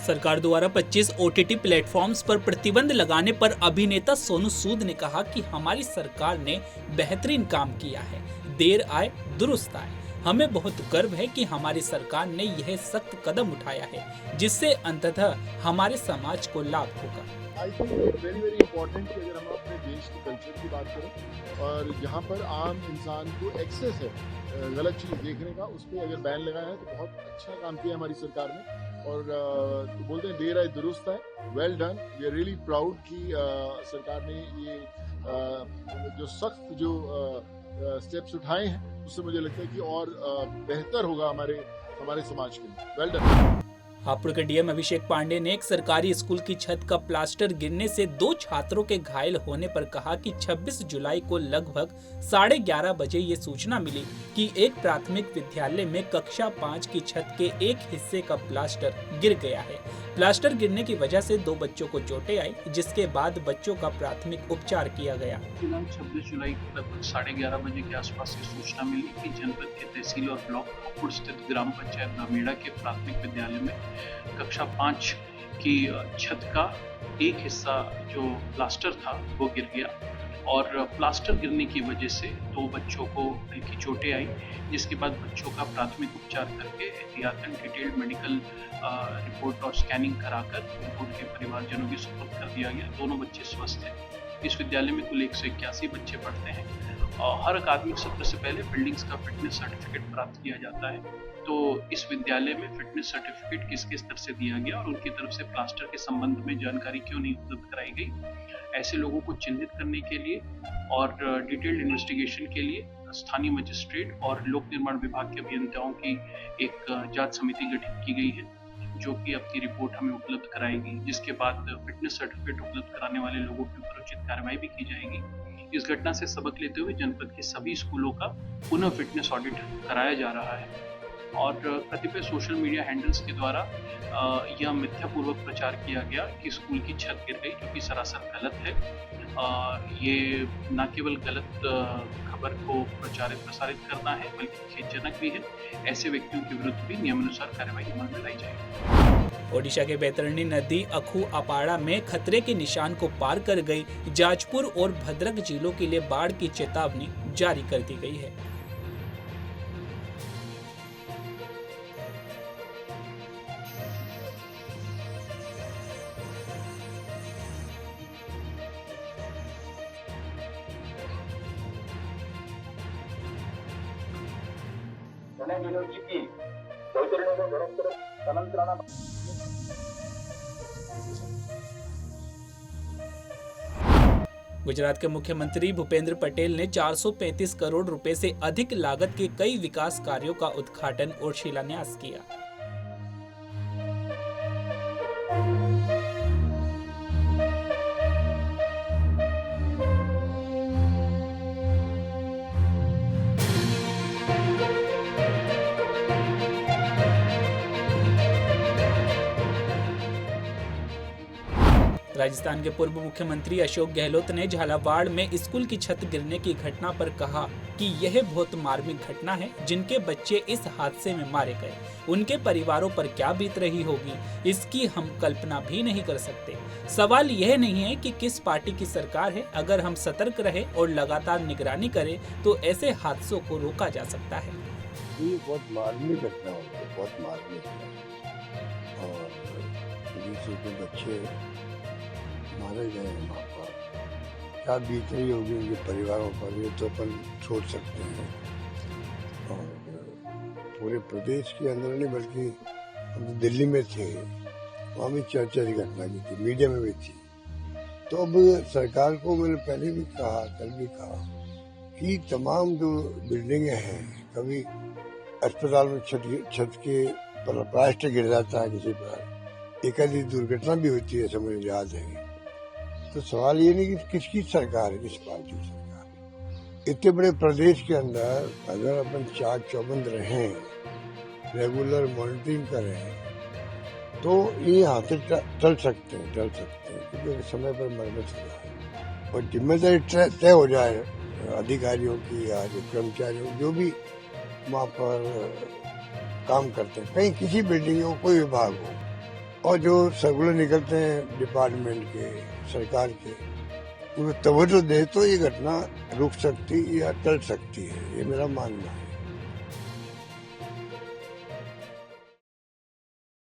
सरकार द्वारा 25 OTT platforms पर प्रतिबंध लगाने पर अभिनेता सोनू सूद ने कहा कि हमारी सरकार ने बेहतरीन काम किया है, देर आए दुरुस्त आए। हमें बहुत गर्व है कि हमारी सरकार ने यह सख्त कदम उठाया है, जिससे अंततः हमारे समाज को लाभ होगा। I think very very important कि अगर हम अपने देश के कल्चर की बात करें और यहाँ पर आम इंसान को एक्सेस है गलत चीज़ देखने का, उस पर अगर बैन लगाया है तो बहुत अच्छा काम किया हमारी सरकार ने। और तो बोलते हैं देर आए दुरुस्त आए, well done. We are really proud कि सरकार ने ये जो सख्त जो स्टेप्स उठाए हैं उससे मुझे लगता है कि और बेहतर होगा हमारे समाज के लिए। Well done. हापुड़ के डीएम अभिषेक पांडे ने एक सरकारी स्कूल की छत का प्लास्टर गिरने से 2 छात्रों के घायल होने पर कहा कि 26 जुलाई को लगभग 11:30 बजे ये सूचना मिली कि एक प्राथमिक विद्यालय में कक्षा 5 की छत के एक हिस्से का प्लास्टर गिर गया है। प्लास्टर गिरने की वजह से 2 बच्चों को चोटें आई, जिसके बाद बच्चों का प्राथमिक उपचार किया गया। 26 जुलाई को लगभग 11:30 बजे के आसपास ये सूचना मिली कि जनपद के तहसील और ब्लॉक हापुड़ स्थित ग्राम पंचायत नामेड़ा के प्राथमिक विद्यालय में कक्षा 5 की छत का एक हिस्सा जो प्लास्टर था वो गिर गया और प्लास्टर गिरने की वजह से 2 बच्चों को हल्की चोटें आई, जिसके बाद बच्चों का प्राथमिक उपचार करके एहतियातन डिटेल्ड मेडिकल रिपोर्ट और स्कैनिंग कराकर उनके परिवारजनों की सुपुर्द कर दिया गया। दोनों बच्चे स्वस्थ हैं। इस विद्यालय में कुल 181 बच्चे पढ़ते हैं और हर अकादमिक सत्र से पहले बिल्डिंग्स का फिटनेस सर्टिफिकेट प्राप्त किया जाता है। तो इस विद्यालय में फिटनेस सर्टिफिकेट किसके स्तर से दिया गया और उनकी तरफ से प्लास्टर के संबंध में जानकारी क्यों नहीं उपलब्ध कराई गई, ऐसे लोगों को चिन्हित करने के लिए और डिटेल्ड इन्वेस्टिगेशन के लिए स्थानीय मजिस्ट्रेट और लोक निर्माण विभाग के अभियंताओं की एक जांच समिति गठित की गई है, जो कि अपनी रिपोर्ट हमें उपलब्ध कराएगी, जिसके बाद फिटनेस सर्टिफिकेट उपलब्ध कराने वाले लोगों के ऊपर उचित कार्रवाई भी की जाएगी। इस घटना से सबक लेते हुए जनपद के सभी स्कूलों का पुनः फिटनेस ऑडिट कराया जा रहा है और कतिपय सोशल मीडिया हैंडल्स के द्वारा यह मिथ्यापूर्वक प्रचार किया गया कि स्कूल की छत गिर गई, जो कि सरासर गलत है। ये न केवल गलत खबर को प्रसारित करना है, बल्कि खेदजनक भी है। ऐसे व्यक्तियों के विरुद्ध भी नियमानुसार कार्रवाई अमल में लाई जाएगी। ओडिशा के बैतरणी नदी अखू अपाड़ा में खतरे के निशान को पार कर गई। जाजपुर और भद्रक जिलों के लिए बाढ़ की चेतावनी जारी कर दी गई है। गुजरात के मुख्यमंत्री भूपेंद्र पटेल ने 435 करोड़ रुपए से अधिक लागत के कई विकास कार्यों का उद्घाटन और शिलान्यास किया। राजस्थान के पूर्व मुख्यमंत्री अशोक गहलोत ने झालावाड़ में स्कूल की छत गिरने की घटना पर कहा कि यह बहुत मार्मिक घटना है। जिनके बच्चे इस हादसे में मारे गए, उनके परिवारों पर क्या बीत रही होगी, इसकी हम कल्पना भी नहीं कर सकते। सवाल यह नहीं है कि किस पार्टी की सरकार है। अगर हम सतर्क रहे और लगातार निगरानी करें तो ऐसे हादसों को रोका जा सकता है। ये बहुत मार्मिक घटना होगी, बहुत मार्मिक और बच्चे मारे गए वहाँ पर, क्या बीत रही होगी उनके परिवारों पर, ये तो अपन सोच सकते हैं। और पूरे प्रदेश के अंदर नहीं बल्कि हम तो दिल्ली में थे, वहाँ भी चर्चा की घटना की थी, मीडिया में भी थी। तो अब सरकार को मैंने पहले भी कहा, कल भी कहा कि तमाम जो बिल्डिंगें हैं, कभी अस्पताल में छत के प्लास्टर गिर जाता है, किसी पर एक आधी दुर्घटना भी होती है, ऐसा मुझे याद है। तो सवाल ये नहीं कि किसकी सरकार है, किस पार्टी की सरकार है। इतने बड़े प्रदेश के अंदर अगर अपन चाक चौबंद रहें, रेगुलर मॉनिटरिंग करें, तो ये हाथ टल सकते हैं, क्योंकि समय पर मरम्मत हो जाए और जिम्मेदारी तय हो जाए अधिकारियों की या जो कर्मचारियों जो भी वहाँ पर काम करते हैं, कहीं किसी बिल्डिंग हो, कोई विभाग हो, और जो सर्कुलर निकलते हैं डिपार्टमेंट के, सरकार के, उनको तवज्जो दे तो ये घटना रुक सकती या टल सकती है, ये मेरा मानना है।